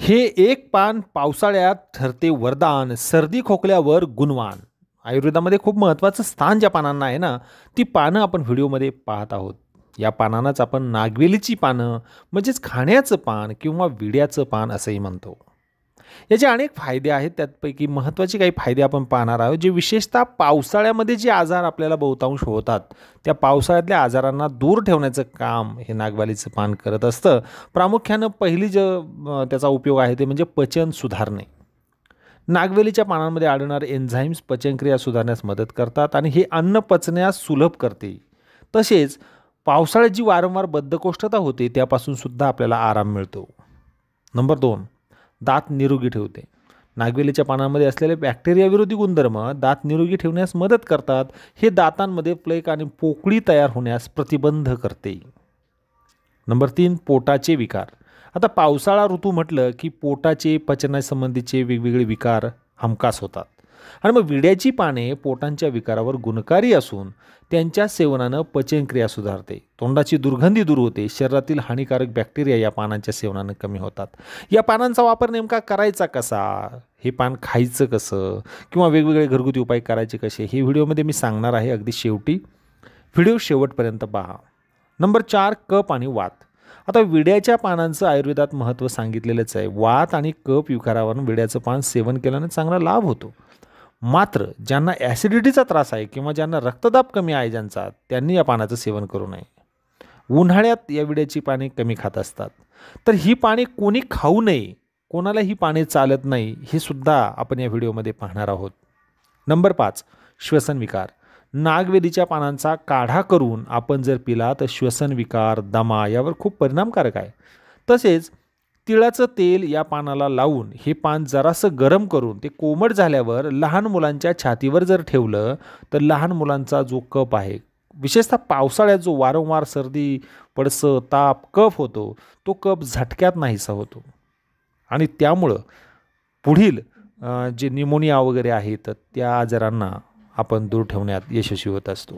हे एक पान पावसाळ्यात ठरते वरदान, सर्दी खोकल्यावर गुणवान. आयुर्वेदामध्ये खूप महत्त्वाचं स्थान ज्या पानांना आहे ना, ती पानं आपण व्हिडिओमध्ये पाहत आहोत. या पानांनाच आपण नागवेलीची पानं म्हणजेच खाण्याचं पान किंवा विड्याचं पान असंही म्हणतो. याचे अनेक फायदे आहेत. त्यापैकी महत्त्वाचे काही फायदे आपण पाहणार आहोत, जे विशेषतः पावसाळ्यामध्ये जे आजार आपल्याला बहुतांश होतात, त्या पावसाळ्यातल्या आजारांना दूर ठेवण्याचं काम हे नागवेलीचं पान करत असतं. प्रामुख्यानं पहिली त्याचा उपयोग आहे ते म्हणजे पचन सुधारणे. नागवेलीच्या पानांमध्ये आढळणारे एन्झाईम्स पचनक्रिया सुधारण्यास मदत करतात आणि हे अन्न पचण्यास सुलभ करते. तसेच पावसाळ्यात जी वारंवार बद्धकोष्ठता होते त्यापासून सुद्धा आपल्याला आराम मिळतो. नंबर 2, दात निरोगी ठेवते. नागवेलीच्या पानांमध्ये असलेले बॅक्टेरियाविरोधी गुणधर्म दात निरोगी ठेवण्यास मदत करतात. हे दातांमध्ये प्लेक आणि पोकळी तयार होण्यास प्रतिबंध करते. नंबर 3, पोटाचे विकार. आता पावसाळा ऋतू म्हटलं की पोटाचे पचनासंबंधीचे वेगवेगळे विकार हमखास होतात आणि मग विड्याची पाने पोटांच्या विकारावर गुणकारी असून त्यांच्या सेवनानं पचनक्रिया सुधारते, तोंडाची दुर्गंधी दूर होते, शरीरातील हानिकारक बॅक्टेरिया या पानांच्या सेवनानं कमी होतात. या पानांचा वापर नेमका करायचा कसा, हे पान खायचं कसं किंवा वेगवेगळे घरगुती उपाय करायचे कसे, हे व्हिडिओमध्ये मी सांगणार आहे. अगदी शेवटी व्हिडिओ शेवटपर्यंत पहा. नंबर 4, कफ आणि वात. आता विड्याच्या पानांचं आयुर्वेदात महत्त्व सांगितलेलंच आहे. वात आणि कफ विकारावरून विड्याचं पान सेवन केल्याने चांगला लाभ होतो. मात्र ज्यांना ॲसिडिटीचा त्रास आहे किंवा ज्यांना रक्तदाब कमी आहे ज्यांचा, त्यांनी या पानाचं सेवन करू नये. उन्हाळ्यात या विड्याची पाने कमी खात असतात, तर ही पाने कोणी खाऊ नये, कोणाला ही पाने चालत नाही, हे सुद्धा आपण या व्हिडिओमध्ये पाहणार आहोत. नंबर 5, श्वसन विकार. नागवेलीच्या पानांचा काढा करून आपण जर पिला तर श्वसन विकार, दमा यावर खूप परिणामकारक आहे. तसेच तिळाचं तेल या पानाला लावून हे पान जरासं गरम करून ते कोमट झाल्यावर लहान मुलांच्या छातीवर जर ठेवलं तर लहान मुलांचा जो कफ आहे, विशेषतः पावसाळ्यात जो वारंवार सर्दी, पडसं, ताप, कफ होतो, तो कफ झटक्यात नाहीसा होतो आणि त्यामुळं पुढील जे निमोनिया वगैरे आहेत त्या आजारांना आपण दूर ठेवण्यात यशस्वी होत असतो.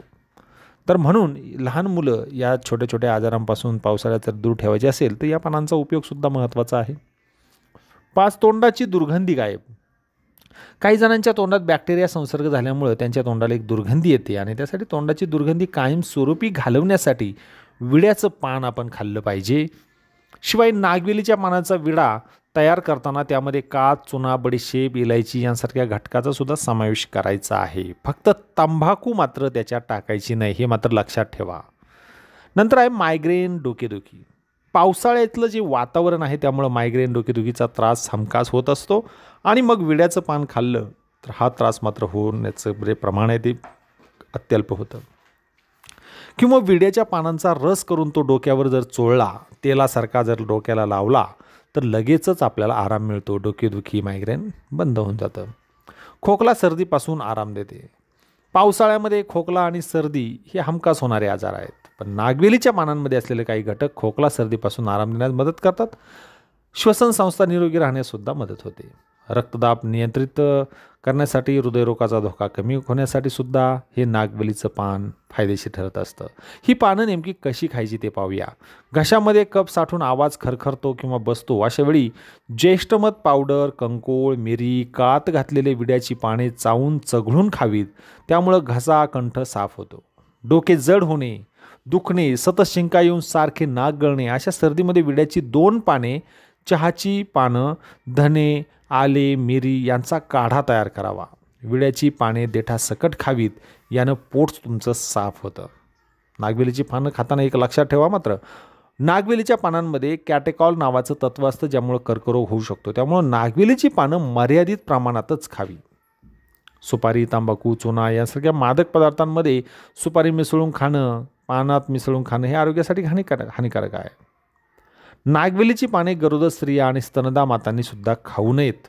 तर म्हणून लहान मुलं या छोट्या छोट्या आजारांपासून पावसाळ्यात जर दूर ठेवायचे असेल तर या पानांचा उपयोगसुद्धा महत्त्वाचा आहे. 5, तोंडाची दुर्गंधी गायब. काही जणांच्या तोंडात बॅक्टेरिया संसर्ग झाल्यामुळे त्यांच्या तोंडाला एक दुर्गंधी येते आणि त्यासाठी तोंडाची दुर्गंधी कायमस्वरूपी घालवण्यासाठी विड्याचं पान आपण खाल्लं पाहिजे. शिवाय नागवेलीच्या पानाचा विडा तयार करताना त्यामध्ये कात, चुना, बडीशेप, इलायची यांसारख्या घटकाचा सुद्धा समावेश करायचा आहे. फक्त तंबाखू मात्र त्याच्यात टाकायची नाही, हे मात्र लक्षात ठेवा. नंतर आहे मायग्रेन, डोकेदुखी. पावसाळ्यातलं जे वातावरण आहे त्यामुळं मायग्रेन, डोकेदुखीचा त्रास हमखास होत असतो आणि मग विड्याचं पान खाल्लं तर हा त्रास मात्र होण्याचं जे प्रमाण आहे ते अत्यल्प होतं. किंवा विड्याच्या पानांचा रस करून तो डोक्यावर जर चोळला, तेलासारखा जर डोक्याला लावला तर लगेचच आपल्याला आराम मिळतो. डोकेदुखी, मायग्रेन बंद होऊन जातं. खोकला, सर्दीपासून आराम देते. पावसाळ्यामध्ये खोकला आणि सर्दी हे हमखास होणारे आजार आहेत, पण नागवेलीच्या पानांमध्ये असलेले काही घटक खोकला, सर्दीपासून आराम देण्यास मदत करतात. श्वसन संस्था निरोगी राहण्यासुद्धा मदत होते. रक्तदाब नियंत्रित करण्यासाठी, हृदयरोगाचा धोका कमी होण्यासाठी सुद्धा हे नागवेलीचं पान फायदेशीर ठरत असतं. ही पानं नेमकी कशी खायची ते पाहूया. घशामध्ये कफ साठून आवाज खरखरतो किंवा बसतो, अशावेळी ज्येष्ठमध पावडर, कंकोळ, मिरी, कात घातलेले विड्याची पाने चावून चघळून खावीत. त्यामुळं घसा, कंठ साफ होतो. डोके जड होणे, दुखणे, सतत शिंका येऊन सारखे नाक गळणे, अशा सर्दीमध्ये विड्याची 2 पाने, चहाची पानं, धने, आले, मिरी यांचा काढा तयार करावा. विड्याची पाने देठासकट खावीत, यानं पोट तुमचं साफ होतं. नागवेलीची पानं खाताना एक लक्षात ठेवा मात्र, नागवेलीच्या पानांमध्ये कॅटेकॉल नावाचं तत्व असतं ज्यामुळं कर्करोग होऊ शकतो. त्यामुळं नागवेलीची पानं मर्यादित प्रमाणातच खावी. सुपारी, तंबाखू, चुना यासारख्या मादक पदार्थांमध्ये सुपारी मिसळून खाणं, पानात मिसळून खाणं हे आरोग्यासाठी हानिकारक आहे. नागवेलीची पाने गरोदर स्त्रिया आणि स्तनदा मातांनी सुद्धा खाऊ नयेत.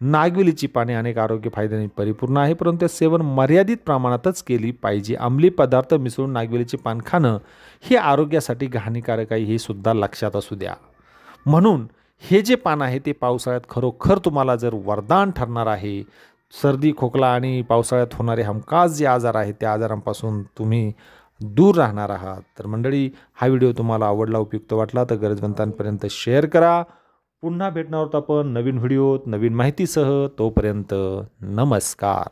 नागवेलीची पाने अनेक आरोग्य फायद्यांनी परिपूर्ण आहे, परंतु सेवन मर्यादित प्रमाणातच केली पाहिजे. अंमली पदार्थ मिसळून नागवेलीचे पान खाणं हे आरोग्यासाठी हानिकारक आहे, हे सुद्धा लक्षात असू द्या. म्हणून हे जे पान आहे ते पावसाळ्यात खरोखर तुम्हाला जर वरदान ठरणार आहे. सर्दी, खोकला आणि पावसाळ्यात होणारे हमखास जे आजार आहेत त्या आजारांपासून तुम्ही दूर राहणार आहात. तर मंडळी, हा व्हिडिओ तुम्हाला आवडला, उपयुक्त वाटला तर गरजवंतांपर्यंत शेअर करा. पुन्हा भेटणार आहोत आपण नवीन व्हिडिओत नवीन माहितीसह. तोपर्यंत नमस्कार.